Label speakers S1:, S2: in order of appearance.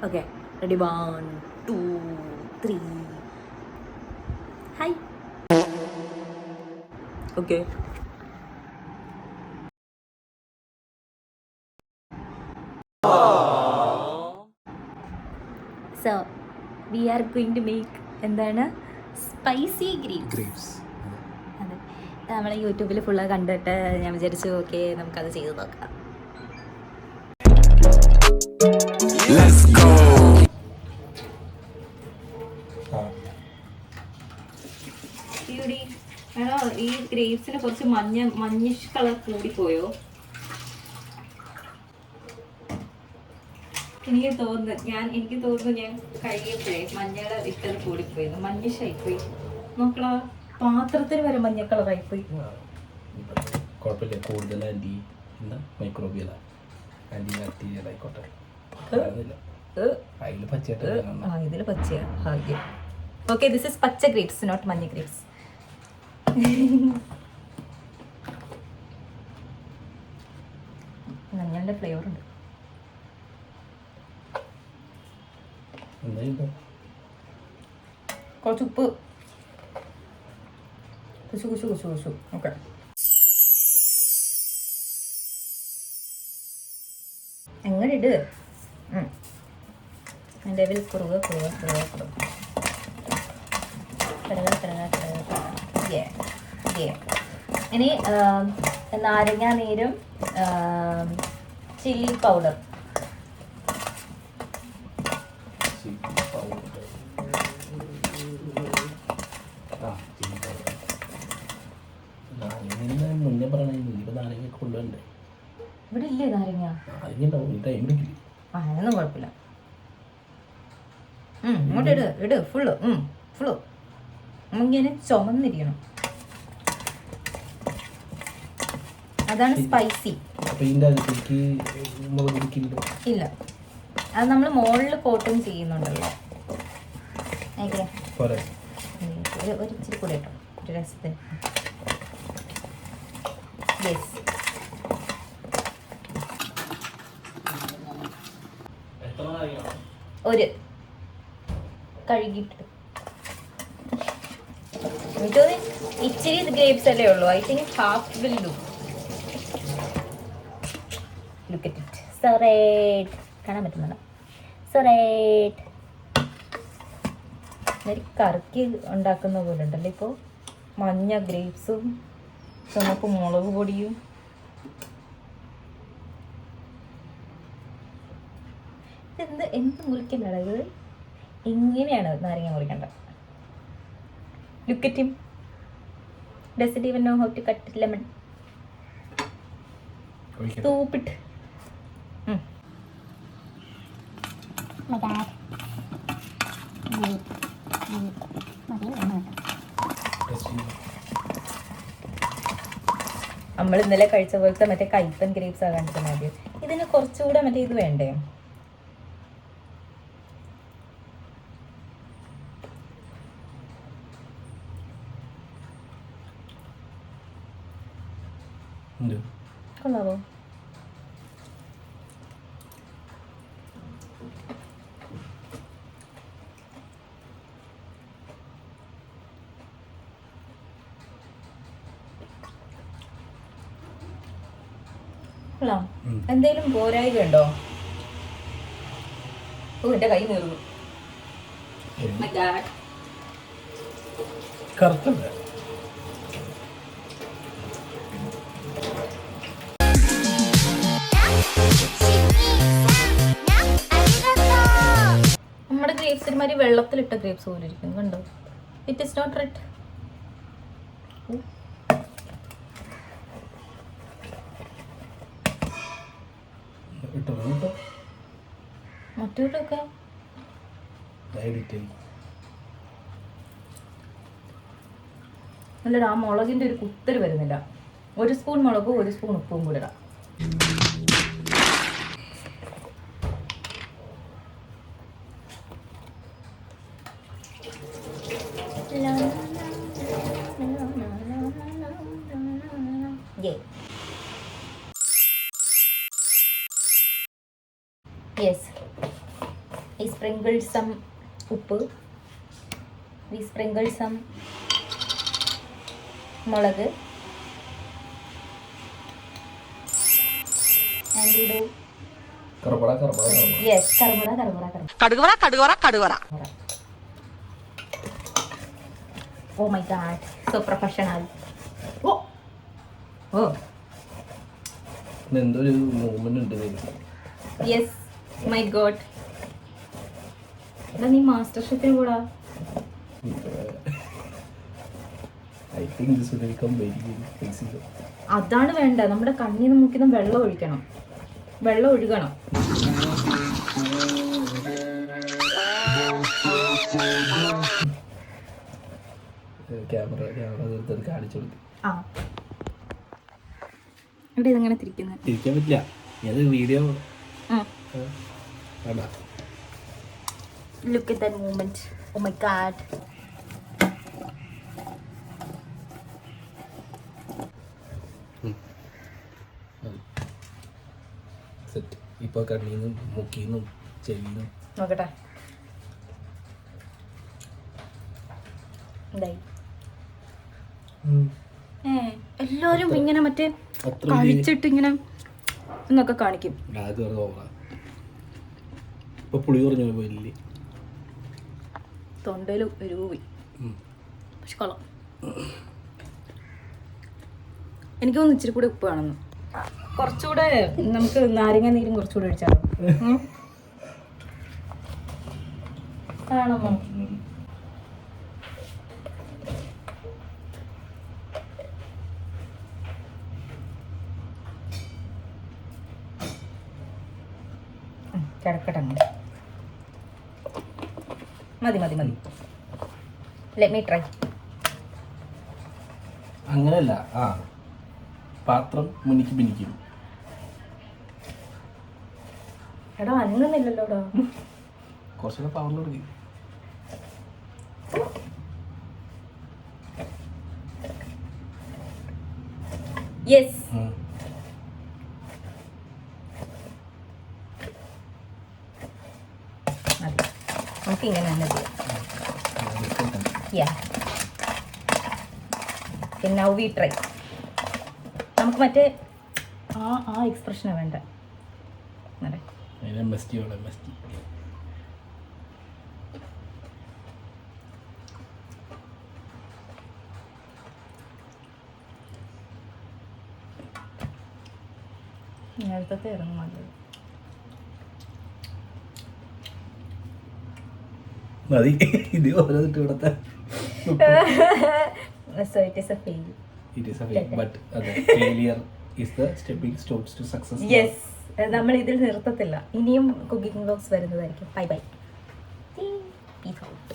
S1: Okay, ready? 1, 2, 3. Hi. Okay. So, we are going to make എന്താണ് spicy grapes. അതെ, നമ്മൾ യൂട്യൂബിൽ ഫുള്ള് കണ്ടിട്ട് ഞാൻ വിചാരിച്ചു ഓക്കെ നമുക്കത് ചെയ്ത് നോക്കാം. എടാ, ഈ ഗ്രേപ്സിന് കുറച്ച് മഞ്ഞിഷ് കളർ കൂടിപ്പോയോ? എനിക്ക് തോന്നുന്നു ഞാൻ കഴിയപ്പോഴേ മഞ്ഞൾ ഇട്ടത് കൂടിപ്പോയി, മഞ്ഞിഷായിപ്പോയി. നോക്കടാ, പാത്രത്തിന് വരെ മഞ്ഞ കളറായിപ്പോയി.
S2: കുഴപ്പമില്ല, കൂടുതൽ മൈക്രോബിയൽ ആന്റി ബാക്ടീരിയൽ ആയിക്കോട്ടെ.
S1: ഇതില് പച്ചയാ ഭാഗ്യം. ഓക്കെ, ദിസ് ഇസ് പച്ച ഗ്രേപ്സ്, നോട്ട് മഞ്ഞ ഗ്രേപ്സ്. മഞ്ഞളുടെ ഫ്ലേവർ ഉണ്ട്. കുറച്ച് ഉപ്പ്, കുശു. ഓക്കെ, എങ്ങനെ ഇട്. ലെവൽ കുറുക. ഇനി നാരങ്ങ നീരും ചില്ലി പൗഡർ.
S2: മുന്നേ നാരങ്ങ കൊണ്ടുവരണ്ടേ?
S1: ഇവിടെ ഇല്ലേ നാരങ്ങ? അതൊന്നും കുഴപ്പമില്ല. ഇങ്ങോട്ട് ഇട് ഫുള്ള്. ഇങ്ങനെ ചുമന്നിരിക്കണം, അതാണ് സ്പൈസി. ഇല്ല, അത് നമ്മൾ മുകളിൽ കോട്ടിങ് ചെയ്യുന്നുണ്ടല്ലോ. ഒരു ഇച്ചിരി കൂടെ കേട്ടോ, ഒരു രസത്തിന്. യെസ്, ഒരു കഴുകിയിട്ട് ഇച്ചിരി ഗ്രേപ്സ് അല്ലേ ഉള്ളൂ. I think half will do. Look at it. So red, കാണാൻ പറ്റുന്നുണ്ടോ? So red. കറക്കി ഉണ്ടാക്കുന്ന പോലെ ഉണ്ടല്ലോ ഇപ്പോൾ. മഞ്ഞ ഗ്രേപ്സും ചുമപ്പ് മുളക് പൊടിയും. എന്ത് മുറിക്കണ്ടത്? ഇത് ഇങ്ങനെയാണ് നാരങ്ങ മുറിക്കേണ്ടത്. Look at him. Doesn't even know how to cut lemon. Stupid. My dad. നമ്മൾ ഇന്നലെ കഴിച്ച പോലത്തെ മറ്റേ കൈപ്പൻ ഗ്രേപ്സ് ആകാണ്ട് മതി. ഇതിന് കുറച്ചുകൂടെ മറ്റേ ഇത് വേണ്ടേ? കൊള്ളാവോ? കൊള്ളാം. എന്തേലും പോരായ്ക ഉണ്ടോ? ഓ, എന്റെ കൈ നീറുന്നു.
S2: കറുത്തല്ലേ?
S1: നമ്മുടെ ഗ്രേപ്സ് മാതിരി വെള്ളത്തിലിട്ട ഗ്രേപ്സ് പോലെ ഇരിക്കുന്നു, കണ്ടോ? It is not red. മറ്റോട്ടൊക്കെ അല്ലടാ, ആ മുളകിന്റെ ഒരു കുത്തൽ വരുന്നില്ല. 1 സ്പൂൺ മുളകും 1 സ്പൂൺ ഉപ്പും കൂടെ ഇടാം. യെസ്, We sprinkle some ഉപ്പ്. We sprinkle some മുളക്. And we do
S2: കറുപട.
S1: yes, കറുമുറ. Oh my god, so professional. Oh.
S2: എന്തോ ഒരു മൂവ്മെന്റ് ഉണ്ട് ഇതില്.
S1: Yes, my god. നീ മാസ്റ്റർ ഷെഫിന് കൂടാ.
S2: I think this will become very tasty.
S1: അതാണ് വേണ്ട, നമ്മുടെ കണ്ണിൽ നിന്ന് മുക്കിന്ന് വെള്ളം ഒഴിക്കണം. വെള്ളം ഒഴുകണം.
S2: ക്യാമറ കാണിച്ചു കൊടുക്കും.
S1: ആ ഇവിടെ ഇതെങ്ങനെ തിരിക്കുന്നത്?
S2: തിരിക്കാൻ പറ്റില്ല, ഏത് വീഡിയോ വേണ്ട.
S1: Look at that moment. Oh my god.
S2: Set. ഇപ്പൊ കണ്ണീന്നും മുക്കീന്നും ചെവിന്നും
S1: നോക്കട്ടെ. എന്തായി? എല്ലാവരും ഇങ്ങനെ മറ്റേ കഴിച്ചിട്ട് ഇങ്ങനെ എന്നൊക്കെ കാണിക്കും.
S2: ഇപ്പൊ പുളി കുറഞ്ഞു പോയില്ലേ?
S1: തൊണ്ടയിൽ ഒരു പോയി. പക്ഷെ കൊള്ളാം. എനിക്ക് തോന്നുന്നു ഇച്ചിരി കൂടെ ഉപ്പ് വേണമെന്ന്. കുറച്ചുകൂടെ നമുക്ക് നാരങ്ങ നീരും കുറച്ചുകൂടെ ഒഴിച്ചാലോ? ആണോ? കിടക്കട്ടെ. മതി. Let me try.
S2: അങ്ങനെയല്ല, പാത്രം മുന്നിക്ക് പിന്നിക്കും.
S1: എടാ അനങ്ങുന്നില്ലല്ലോടാ.
S2: കുറച്ചുകൂടെ പവറിൽ കൊടുക്കി.
S1: യെസ്. നമുക്ക് ഇങ്ങനെ തന്നെ ചെയ്യാം. Now we try. നമുക്ക് മറ്റേ ആ എക്സ്പ്രഷനാണ് വേണ്ട. നേരത്തെ ഇറങ്ങും നല്ലത്.
S2: മതി. ഇത് ഓരോന്നിട്ട് ഇവിടുത്തെ
S1: So it is a fail.
S2: It is a fail, but failure is the stepping stones to success.
S1: Yes. നമ്മൾ ഇതിൽ നിർത്തത്തില്ല. ഇനിയും കുക്കിംഗ് വ്ലോഗ്സ് വരുന്നതായിരിക്കും. ബൈ. Peace out.